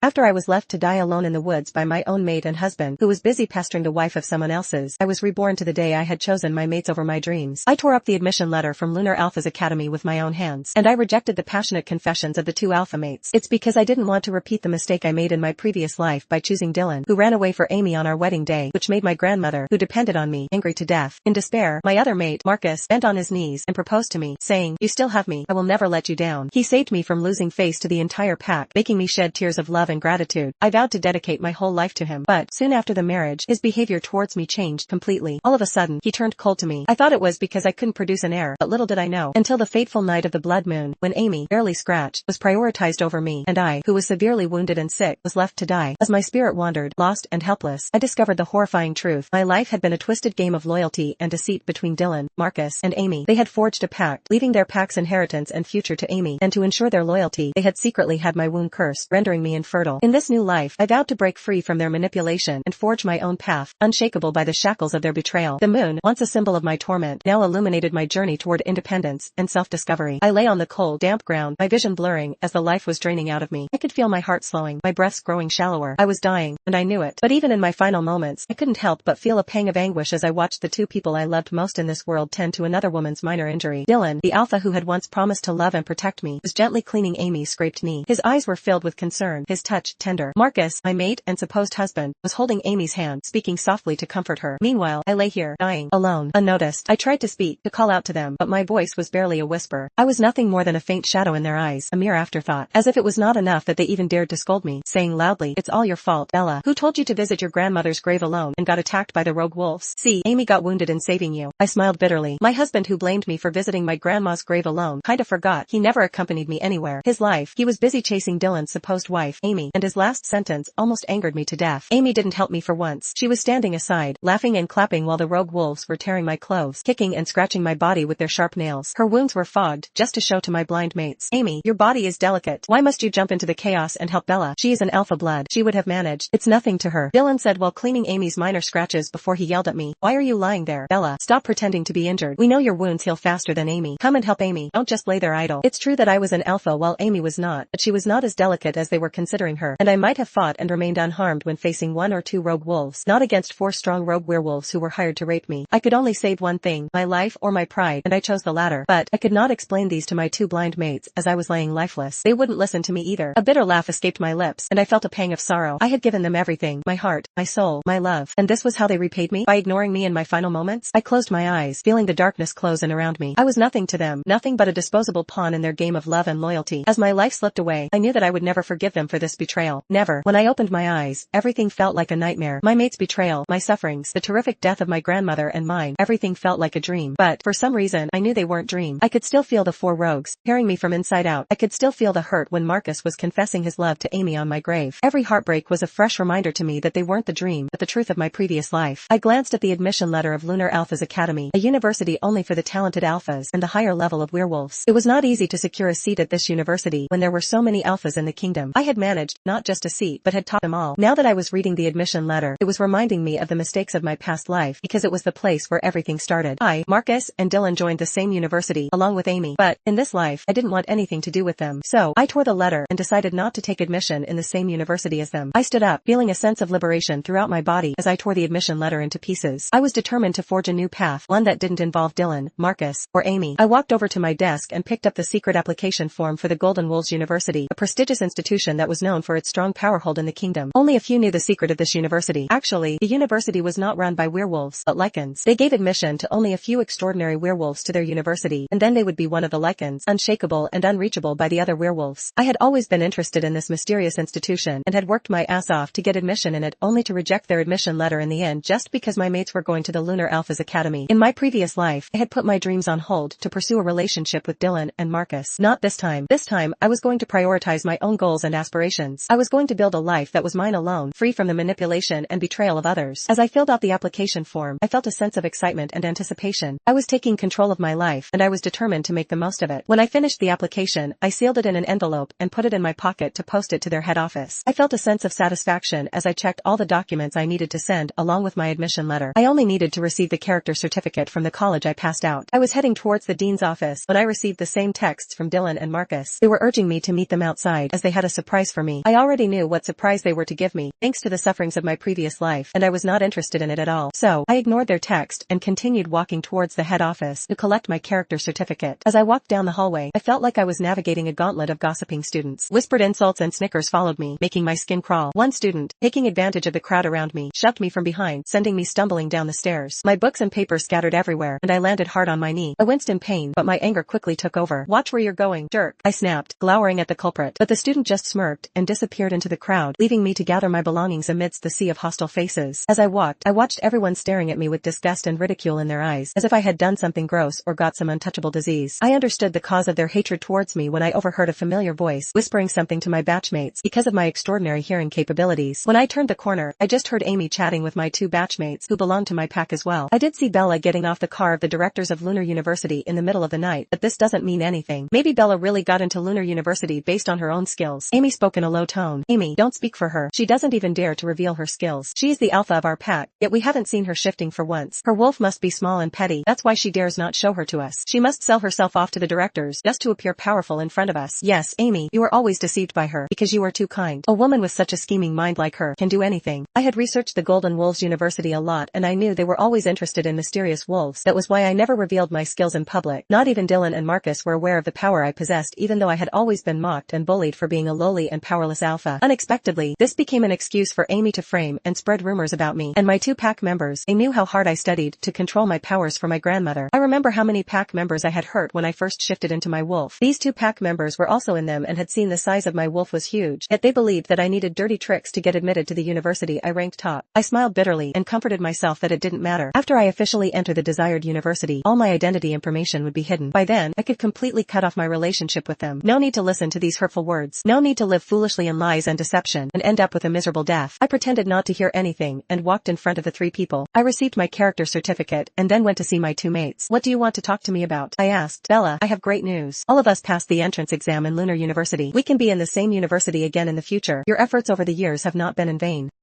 After I was left to die alone in the woods by my own mate and husband, who was busy pestering the wife of someone else's, I was reborn to the day I had chosen my mates over my dreams. I tore up the admission letter from Lunar Alpha's academy with my own hands, and I rejected the passionate confessions of the two alpha mates. It's because I didn't want to repeat the mistake I made in my previous life by choosing Dylan, who ran away for Amy on our wedding day, which made my grandmother, who depended on me, angry to death. In despair, my other mate, Marcus, bent on his knees and proposed to me, saying, "You still have me. I will never let you down." He saved me from losing face to the entire pack, making me shed tears of love and gratitude. I vowed to dedicate my whole life to him, but soon after the marriage, his behavior towards me changed completely. All of a sudden, he turned cold to me. I thought it was because I couldn't produce an heir, but little did I know, until the fateful night of the blood moon, when Amy, barely scratched, was prioritized over me, and I, who was severely wounded and sick, was left to die. As my spirit wandered, lost and helpless, I discovered the horrifying truth. My life had been a twisted game of loyalty and deceit between Dylan, Marcus, and Amy. They had forged a pact, leaving their pack's inheritance and future to Amy, and to ensure their loyalty, they had secretly had my wound cursed, rendering me infertile. In this new life, I vowed to break free from their manipulation and forge my own path, unshakable by the shackles of their betrayal. The moon, once a symbol of my torment, now illuminated my journey toward independence and self-discovery. I lay on the cold, damp ground, my vision blurring as the life was draining out of me. I could feel my heart slowing, my breaths growing shallower. I was dying, and I knew it. But even in my final moments, I couldn't help but feel a pang of anguish as I watched the two people I loved most in this world tend to another woman's minor injury. Dylan, the alpha who had once promised to love and protect me, was gently cleaning Amy's scraped knee. His eyes were filled with concern, his touch tender. Marcus, my mate and supposed husband, was holding Amy's hand, speaking softly to comfort her. Meanwhile, I lay here, dying, alone, unnoticed. I tried to speak, to call out to them, but my voice was barely a whisper. I was nothing more than a faint shadow in their eyes, a mere afterthought. As if it was not enough that they even dared to scold me, saying loudly, "It's all your fault, Bella. Who told you to visit your grandmother's grave alone and got attacked by the rogue wolves? See, Amy got wounded in saving you." I smiled bitterly. My husband, who blamed me for visiting my grandma's grave alone, kinda forgot he never accompanied me anywhere. His life, he was busy chasing Dylan's supposed wife, Amy, and his last sentence almost angered me to death. Amy didn't help me for once. She was standing aside, laughing and clapping while the rogue wolves were tearing my clothes, kicking and scratching my body with their sharp nails. Her wounds were fogged, just to show to my blind mates. "Amy, your body is delicate. Why must you jump into the chaos and help Bella? She is an alpha blood. She would have managed. It's nothing to her," Dylan said while cleaning Amy's minor scratches before he yelled at me. "Why are you lying there, Bella? Stop pretending to be injured. We know your wounds heal faster than Amy. Come and help Amy. Don't just lay there idle." It's true that I was an alpha while Amy was not, but she was not as delicate as they were considering her, and I might have fought and remained unharmed when facing one or two rogue wolves, not against 4 strong rogue werewolves who were hired to rape me. I could only save one thing, my life or my pride, and I chose the latter. But I could not explain these to my two blind mates as I was laying lifeless. They wouldn't listen to me either. A bitter laugh escaped my lips, and I felt a pang of sorrow. I had given them everything, my heart, my soul, my love, and this was how they repaid me? By ignoring me in my final moments? I closed my eyes, feeling the darkness close in around me. I was nothing to them, nothing but a disposable pawn in their game of love and loyalty. As my life slipped away, I knew that I would never forgive them for this betrayal. Never. When I opened my eyes, everything felt like a nightmare. My mate's betrayal, my sufferings, the terrific death of my grandmother and mine, everything felt like a dream. But, for some reason, I knew they weren't dream. I could still feel the 4 rogues, tearing me from inside out. I could still feel the hurt when Marcus was confessing his love to Amy on my grave. Every heartbreak was a fresh reminder to me that they weren't the dream, but the truth of my previous life. I glanced at the admission letter of Lunar Alpha's Academy, a university only for the talented alphas and the higher level of werewolves. It was not easy to secure a seat at this university when there were so many alphas in the kingdom. I had managed, not just a seat, but had taught them all. Now that I was reading the admission letter, it was reminding me of the mistakes of my past life, because it was the place where everything started. I, Marcus, and Dylan joined the same university, along with Amy, but, in this life, I didn't want anything to do with them. So, I tore the letter and decided not to take admission in the same university as them. I stood up, feeling a sense of liberation throughout my body as I tore the admission letter into pieces. I was determined to forge a new path, one that didn't involve Dylan, Marcus, or Amy. I walked over to my desk and picked up the secret application form for the Golden Wolves University, a prestigious institution that was known for its strong powerhold in the kingdom. Only a few knew the secret of this university. Actually, the university was not run by werewolves, but lycans. They gave admission to only a few extraordinary werewolves to their university, and then they would be one of the lycans, unshakable and unreachable by the other werewolves. I had always been interested in this mysterious institution and had worked my ass off to get admission in it, only to reject their admission letter in the end just because my mates were going to the Lunar Alpha's Academy. In my previous life, I had put my dreams on hold to pursue a relationship with Dylan and Marcus. Not this time. This time, I was going to prioritize my own goals and aspirations. I was going to build a life that was mine alone, free from the manipulation and betrayal of others. As I filled out the application form, I felt a sense of excitement and anticipation. I was taking control of my life, and I was determined to make the most of it. When I finished the application, I sealed it in an envelope and put it in my pocket to post it to their head office. I felt a sense of satisfaction as I checked all the documents I needed to send along with my admission letter. I only needed to receive the character certificate from the college I passed out. I was heading towards the dean's office when I received the same texts from Dylan and Marcus. They were urging me to meet them outside as they had a surprise for me. me. I already knew what surprise they were to give me, thanks to the sufferings of my previous life, and I was not interested in it at all. So, I ignored their text and continued walking towards the head office to collect my character certificate. As I walked down the hallway, I felt like I was navigating a gauntlet of gossiping students. Whispered insults and snickers followed me, making my skin crawl. One student, taking advantage of the crowd around me, shoved me from behind, sending me stumbling down the stairs. My books and papers scattered everywhere, and I landed hard on my knee. I winced in pain, but my anger quickly took over. Watch where you're going, jerk, I snapped, glowering at the culprit. But the student just smirked and disappeared into the crowd, leaving me to gather my belongings amidst the sea of hostile faces. As I walked, I watched everyone staring at me with disgust and ridicule in their eyes, as if I had done something gross or got some untouchable disease. I understood the cause of their hatred towards me when I overheard a familiar voice whispering something to my batchmates because of my extraordinary hearing capabilities. When I turned the corner, I just heard Amy chatting with my two batchmates who belonged to my pack as well. I did see Bella getting off the car of the directors of Lunar University in the middle of the night, but this doesn't mean anything. Maybe Bella really got into Lunar University based on her own skills. Amy spoke in a low tone. Amy, don't speak for her. She doesn't even dare to reveal her skills. She is the alpha of our pack, yet we haven't seen her shifting for once. Her wolf must be small and petty. That's why she dares not show her to us. She must sell herself off to the directors just to appear powerful in front of us. Yes, Amy, you are always deceived by her because you are too kind. A woman with such a scheming mind like her can do anything. I had researched the Golden Wolves University a lot, and I knew they were always interested in mysterious wolves. That was why I never revealed my skills in public. Not even Dylan and Marcus were aware of the power I possessed, even though I had always been mocked and bullied for being a lowly and powerless alpha. Unexpectedly, this became an excuse for Amy to frame and spread rumors about me and my two pack members. They knew how hard I studied to control my powers for my grandmother. I remember how many pack members I had hurt when I first shifted into my wolf. These two pack members were also in them and had seen the size of my wolf was huge, yet they believed that I needed dirty tricks to get admitted to the university I ranked top. I smiled bitterly and comforted myself that it didn't matter. After I officially entered the desired university, all my identity information would be hidden. By then, I could completely cut off my relationship with them. No need to listen to these hurtful words. No need to live foolishly in lies and deception and end up with a miserable death. I pretended not to hear anything and walked in front of the three people. I received my character certificate and then went to see my two mates. What do you want to talk to me about? I asked. Bella, I have great news. All of us passed the entrance exam in Lunar University. We can be in the same university again in the future. Your efforts over the years have not been in vain.